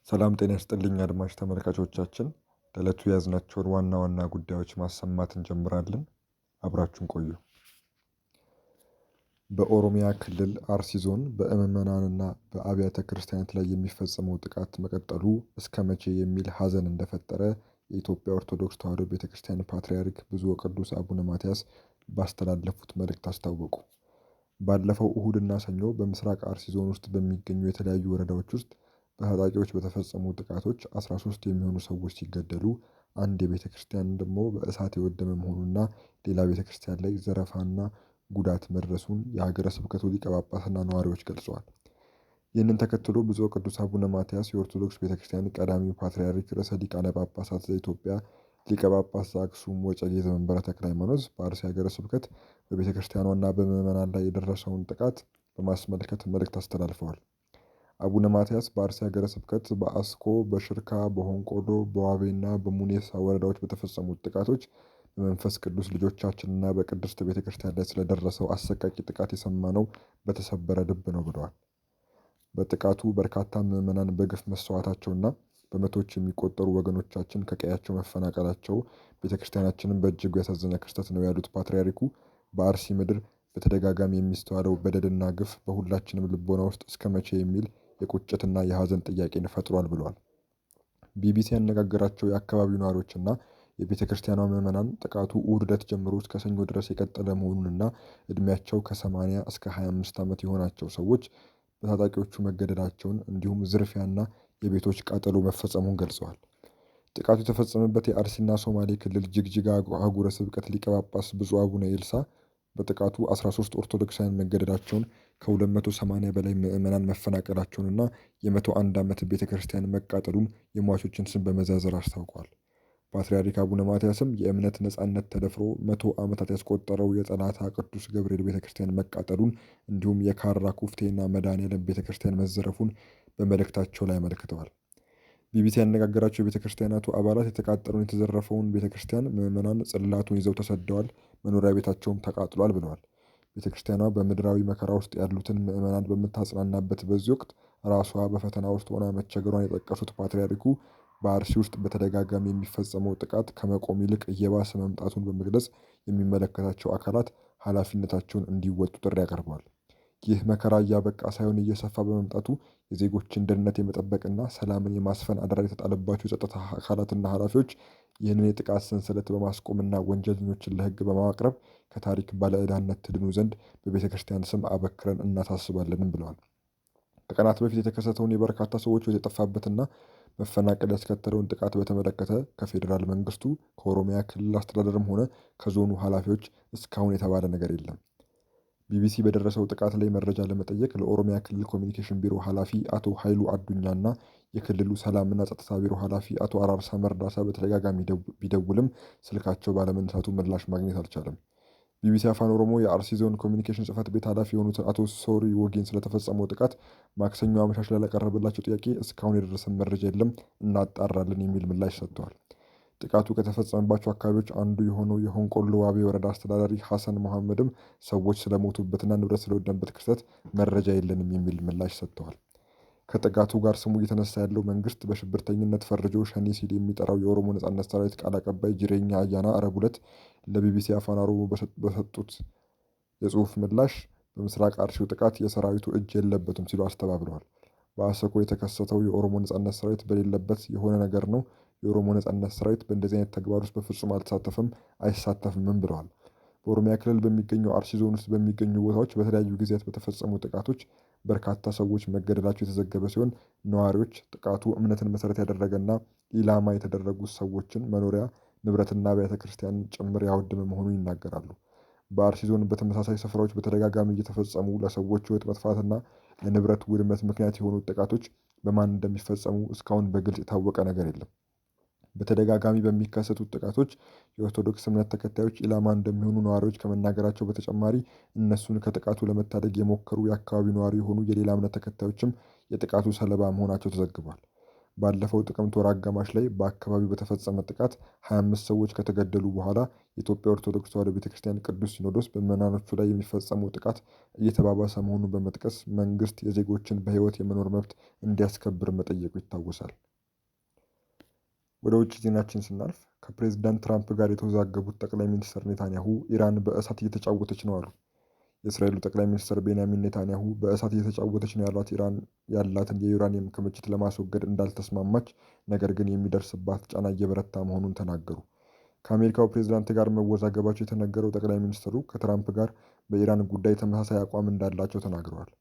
ሰላም ጤና ይስጥልኝ አድማጭ ተመልካቾቻችን ለዕለቱ የያዝናቸውን ዋና ዋና ጉዳዮች ማሰማት እንጀምራለን። አብራችሁን ቆዩ። በኦሮሚያ ክልል አርሲ ዞን በምዕመናንና በአብያተ ክርስቲያናት ላይ የሚፈጸመው ጥቃት መቀጠሉ እስከ መቼ የሚል ሐዘን እንደፈጠረ የኢትዮጵያ ኦርቶዶክስ ተዋሕዶ ቤተ ክርስቲያን ፓትርያርክ ብፁዕ ወቅዱስ አቡነ ማትያስ ባስተላለፉት መልእክት አስታወቁ። ባለፈው እሁድና ሰኞ በምስራቅ አርሲ ዞን ውስጥ በሚገኙ የተለያዩ ወረዳዎች ውስጥ በታጣቂዎች በተፈጸሙ ጥቃቶች 13 የሚሆኑ ሰዎች ሲገደሉ አንድ የቤተ ክርስቲያን ደግሞ በእሳት የወደመ መሆኑና ሌላ ቤተ ክርስቲያን ላይ ዘረፋና ጉዳት መድረሱን የሀገረ ስብከቱ ሊቀ ጳጳስና ነዋሪዎች ገልጸዋል። ይህንን ተከትሎ ብፁዕ ቅዱስ አቡነ ማትያስ የኦርቶዶክስ ቤተ ክርስቲያን ቀዳሚው ፓትርያርክ ርዕሰ ሊቃነ ጳጳሳት ዘኢትዮጵያ ሊቀ ጳጳስ ዘአክሱም ወዕጨጌ ዘመንበረ ተክለ ሃይማኖት በአርሲ ሀገረ ስብከት በቤተ ክርስቲያኗና በምዕመናን ላይ የደረሰውን ጥቃት በማስመልከት መልእክት አስተላልፈዋል። አቡነ ማትያስ በአርሲ ሀገረ ስብከት በአስኮ፣ በሽርካ፣ በሆንቆሎ፣ በዋቤና በሙኔሳ ወረዳዎች በተፈጸሙት ጥቃቶች በመንፈስ ቅዱስ ልጆቻችንና በቅድስት ቤተ ክርስቲያን ላይ ስለደረሰው አሰቃቂ ጥቃት የሰማነው በተሰበረ ልብ ነው ብለዋል። በጥቃቱ በርካታ ምዕመናን በግፍ መሰዋታቸውና በመቶዎች የሚቆጠሩ ወገኖቻችን ከቀያቸው መፈናቀላቸው ቤተ ክርስቲያናችንን በእጅጉ ያሳዘነ ክስተት ነው ያሉት ፓትርያርኩ በአርሲ ምድር በተደጋጋሚ የሚስተዋለው በደልና ግፍ በሁላችንም ልቦና ውስጥ እስከ መቼ የሚል የቁጭትና የሐዘን ጥያቄን ፈጥሯል ብለዋል። ቢቢሲ ያነጋገራቸው የአካባቢው ነዋሪዎችና የቤተ ክርስቲያኗ ምዕመናን ጥቃቱ እሁድ ዕለት ጀምሮ እስከ ሰኞ ድረስ የቀጠለ መሆኑንና ዕድሜያቸው ከ80 እስከ 25 ዓመት የሆናቸው ሰዎች በታጣቂዎቹ መገደላቸውን እንዲሁም ዝርፊያና የቤቶች ቃጠሎ መፈጸሙን ገልጸዋል። ጥቃቱ የተፈጸመበት የአርሲና ሶማሌ ክልል ጅግጅጋ አህጉረ ስብከት ሊቀ ጳጳስ ብፁዕ አቡነ ኤልሳ በጥቃቱ 13 ኦርቶዶክሳውያን መገደላቸውን ከ280 በላይ ምዕመናን መፈናቀላቸውንና የ101 ዓመት ቤተ ክርስቲያን መቃጠሉን የሟቾችን ስም በመዘርዘር አስታውቋል። ፓትርያርክ አቡነ ማትያስም የእምነት ነጻነት ተደፍሮ 100 ዓመታት ያስቆጠረው የጠላታ ቅዱስ ገብርኤል ቤተ ክርስቲያን መቃጠሉን እንዲሁም የካራ ኩፍቴና መድኃኔዓለም ቤተ ክርስቲያን መዘረፉን በመልእክታቸው ላይ አመልክተዋል። ቢቢሲ ያነጋገራቸው የቤተ ክርስቲያናቱ አባላት የተቃጠለውን የተዘረፈውን ቤተ ክርስቲያን ምዕመናን ጽላቱን ይዘው ተሰደዋል፣ መኖሪያ ቤታቸውም ተቃጥሏል ብለዋል። ቤተ ክርስቲያኗ በምድራዊ መከራ ውስጥ ያሉትን ምዕመናን በምታጽናናበት በዚህ ወቅት ራሷ በፈተና ውስጥ ሆና መቸገሯን የጠቀሱት ፓትርያርኩ በአርሲ ውስጥ በተደጋጋሚ የሚፈጸመው ጥቃት ከመቆም ይልቅ እየባሰ መምጣቱን በመግለጽ የሚመለከታቸው አካላት ኃላፊነታቸውን እንዲወጡ ጥሪ ያቀርበዋል። ይህ መከራ እያበቃ ሳይሆን እየሰፋ በመምጣቱ የዜጎችን ደህንነት የመጠበቅና ሰላምን የማስፈን አደራ የተጣለባቸው የጸጥታ አካላትና ኃላፊዎች ይህንን የጥቃት ሰንሰለት በማስቆምና ወንጀለኞችን ለሕግ በማቅረብ ከታሪክ ባለዕዳነት ትድኑ ዘንድ በቤተ ክርስቲያን ስም አበክረን እናሳስባለንም ብለዋል። ከቀናት በፊት የተከሰተውን የበርካታ ሰዎች ሕይወት የጠፋበትና መፈናቀል ያስከተለውን ጥቃት በተመለከተ ከፌዴራል መንግስቱ ከኦሮሚያ ክልል አስተዳደርም ሆነ ከዞኑ ኃላፊዎች እስካሁን የተባለ ነገር የለም። ቢቢሲ በደረሰው ጥቃት ላይ መረጃ ለመጠየቅ ለኦሮሚያ ክልል ኮሚኒኬሽን ቢሮ ኃላፊ አቶ ኃይሉ አዱኛና የክልሉ ሰላምና ጸጥታ ቢሮ ኃላፊ አቶ አራርሳ መርዳሳ በተደጋጋሚ ቢደውልም ስልካቸው ባለመነሳቱ ምላሽ ማግኘት አልቻለም። ቢቢሲ አፋን ኦሮሞ የአርሲ ዞን ኮሚኒኬሽን ጽህፈት ቤት ኃላፊ የሆኑትን አቶ ሶሪ ወጌን ስለተፈጸመው ጥቃት ማክሰኞ አመሻሽ ላይ ለቀረበላቸው ጥያቄ እስካሁን የደረሰን መረጃ የለም፣ እናጣራለን የሚል ምላሽ ሰጥተዋል። ጥቃቱ ከተፈጸመባቸው አካባቢዎች አንዱ የሆነው የሆንቆሎ ዋቤ ወረዳ አስተዳዳሪ ሐሰን መሐመድም ሰዎች ስለሞቱበትና ንብረት ስለወደመበት ክስተት መረጃ የለንም የሚል ምላሽ ሰጥተዋል። ከጥቃቱ ጋር ስሙ እየተነሳ ያለው መንግስት በሽብርተኝነት ፈርጆ ሸኔ ሲል የሚጠራው የኦሮሞ ነጻነት ሰራዊት ቃል አቀባይ ጅሬኛ አያና ረቡዕ ዕለት ለቢቢሲ አፋን ኦሮሞ በሰጡት የጽሁፍ ምላሽ በምስራቅ አርሲው ጥቃት የሰራዊቱ እጅ የለበትም ሲሉ አስተባብለዋል። በአሰኮ የተከሰተው የኦሮሞ ነጻነት ሰራዊት በሌለበት የሆነ ነገር ነው። የኦሮሞ ነጻነት ሰራዊት በእንደዚህ አይነት ተግባር ውስጥ በፍጹም አልተሳተፈም፣ አይሳተፍምም ብለዋል። በኦሮሚያ ክልል በሚገኘው አርሲ ዞን ውስጥ በሚገኙ ቦታዎች በተለያዩ ጊዜያት በተፈጸሙ ጥቃቶች በርካታ ሰዎች መገደላቸው የተዘገበ ሲሆን ነዋሪዎች ጥቃቱ እምነትን መሰረት ያደረገና ኢላማ የተደረጉ ሰዎችን መኖሪያ ንብረትና አብያተ ክርስቲያንን ጭምር ያወደመ መሆኑን ይናገራሉ። በአርሲ ዞን በተመሳሳይ ስፍራዎች በተደጋጋሚ እየተፈጸሙ ለሰዎች ሕይወት መጥፋትና ለንብረት ውድመት ምክንያት የሆኑ ጥቃቶች በማን እንደሚፈጸሙ እስካሁን በግልጽ የታወቀ ነገር የለም። በተደጋጋሚ በሚከሰቱት ጥቃቶች የኦርቶዶክስ እምነት ተከታዮች ኢላማ እንደሚሆኑ ነዋሪዎች ከመናገራቸው በተጨማሪ እነሱን ከጥቃቱ ለመታደግ የሞከሩ የአካባቢው ነዋሪ የሆኑ የሌላ እምነት ተከታዮችም የጥቃቱ ሰለባ መሆናቸው ተዘግቧል። ባለፈው ጥቅምት ወር አጋማሽ ላይ በአካባቢው በተፈጸመ ጥቃት 25 ሰዎች ከተገደሉ በኋላ የኢትዮጵያ ኦርቶዶክስ ተዋሕዶ ቤተክርስቲያን ቅዱስ ሲኖዶስ በምዕመናኖቹ ላይ የሚፈጸመው ጥቃት እየተባባሰ መሆኑን በመጥቀስ መንግስት የዜጎችን በሕይወት የመኖር መብት እንዲያስከብር መጠየቁ ይታወሳል። ወደ ውጭ ዜናችን ስናልፍ ከፕሬዝዳንት ትራምፕ ጋር የተወዛገቡት ጠቅላይ ሚኒስትር ኔታንያሁ ኢራን በእሳት እየተጫወተች ነው አሉ። የእስራኤሉ ጠቅላይ ሚኒስትር ቤንያሚን ኔታንያሁ በእሳት እየተጫወተች ነው ያሏት ኢራን ያላትን የዩራኒየም ክምችት ለማስወገድ እንዳልተስማማች፣ ነገር ግን የሚደርስባት ጫና እየበረታ መሆኑን ተናገሩ። ከአሜሪካው ፕሬዝዳንት ጋር መወዛገባቸው የተነገረው ጠቅላይ ሚኒስትሩ ከትራምፕ ጋር በኢራን ጉዳይ ተመሳሳይ አቋም እንዳላቸው ተናግረዋል።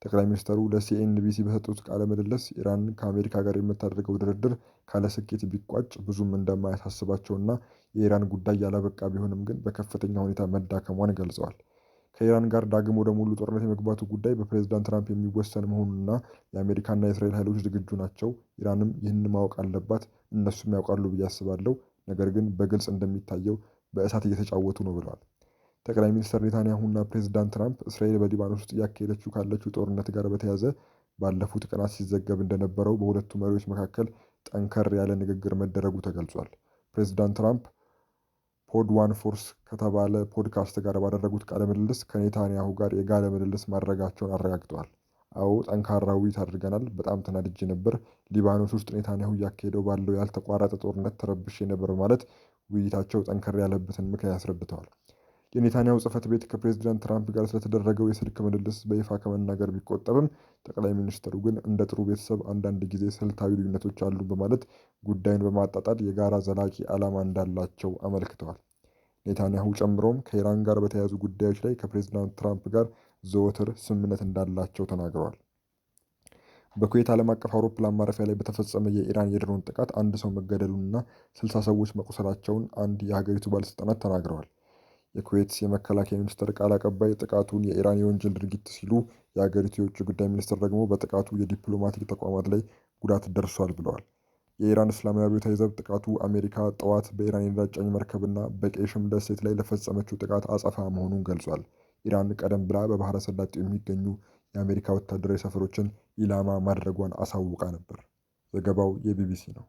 ጠቅላይ ሚኒስትሩ ለሲኤንቢሲ በሰጡት ቃለ ምልልስ ኢራን ከአሜሪካ ጋር የምታደርገው ድርድር ካለ ስኬት ቢቋጭ ብዙም እንደማያሳስባቸውና የኢራን ጉዳይ ያላበቃ ቢሆንም ግን በከፍተኛ ሁኔታ መዳከሟን ገልጸዋል። ከኢራን ጋር ዳግም ወደ ሙሉ ጦርነት የመግባቱ ጉዳይ በፕሬዝዳንት ትራምፕ የሚወሰን መሆኑንና የአሜሪካና የእስራኤል ኃይሎች ዝግጁ ናቸው፣ ኢራንም ይህን ማወቅ አለባት፣ እነሱም ያውቃሉ ብዬ አስባለሁ፣ ነገር ግን በግልጽ እንደሚታየው በእሳት እየተጫወቱ ነው ብለዋል። ጠቅላይ ሚኒስትር ኔታንያሁና ፕሬዝዳንት ትራምፕ እስራኤል በሊባኖስ ውስጥ እያካሄደችው ካለችው ጦርነት ጋር በተያያዘ ባለፉት ቀናት ሲዘገብ እንደነበረው በሁለቱ መሪዎች መካከል ጠንከር ያለ ንግግር መደረጉ ተገልጿል። ፕሬዝዳንት ትራምፕ ፖድ ዋን ፎርስ ከተባለ ፖድካስት ጋር ባደረጉት ቃለ ምልልስ ከኔታንያሁ ጋር የጋለ ምልልስ ማድረጋቸውን አረጋግጠዋል። አዎ ጠንካራ ውይይት አድርገናል። በጣም ተናድጄ ነበር። ሊባኖስ ውስጥ ኔታንያሁ እያካሄደው ባለው ያልተቋረጠ ጦርነት ተረብሼ ነበር በማለት ውይይታቸው ጠንከር ያለበትን ምክንያት አስረድተዋል። የኔታንያሁ ጽሕፈት ቤት ከፕሬዝዳንት ትራምፕ ጋር ስለተደረገው የስልክ ምልልስ በይፋ ከመናገር ቢቆጠብም ጠቅላይ ሚኒስትሩ ግን እንደ ጥሩ ቤተሰብ አንዳንድ ጊዜ ስልታዊ ልዩነቶች አሉ በማለት ጉዳዩን በማጣጣል የጋራ ዘላቂ ዓላማ እንዳላቸው አመልክተዋል። ኔታንያሁ ጨምሮም ከኢራን ጋር በተያያዙ ጉዳዮች ላይ ከፕሬዝዳንት ትራምፕ ጋር ዘወትር ስምምነት እንዳላቸው ተናግረዋል። በኩዌት ዓለም አቀፍ አውሮፕላን ማረፊያ ላይ በተፈጸመ የኢራን የድሮን ጥቃት አንድ ሰው መገደሉንና 60 ሰዎች መቁሰላቸውን አንድ የሀገሪቱ ባለሥልጣናት ተናግረዋል። የኩዌት የመከላከያ ሚኒስቴር ቃል አቀባይ ጥቃቱን የኢራን የወንጀል ድርጊት ሲሉ፣ የሀገሪቱ የውጭ ጉዳይ ሚኒስትር ደግሞ በጥቃቱ የዲፕሎማቲክ ተቋማት ላይ ጉዳት ደርሷል ብለዋል። የኢራን እስላማዊ አብዮታዊ ዘብ ጥቃቱ አሜሪካ ጠዋት በኢራን የነዳጅ ጫኝ መርከብና በቀይ ሽም ደሴት ላይ ለፈጸመችው ጥቃት አጸፋ መሆኑን ገልጿል። ኢራን ቀደም ብላ በባህረ ሰላጤው የሚገኙ የአሜሪካ ወታደራዊ ሰፈሮችን ኢላማ ማድረጓን አሳውቃ ነበር። ዘገባው የቢቢሲ ነው።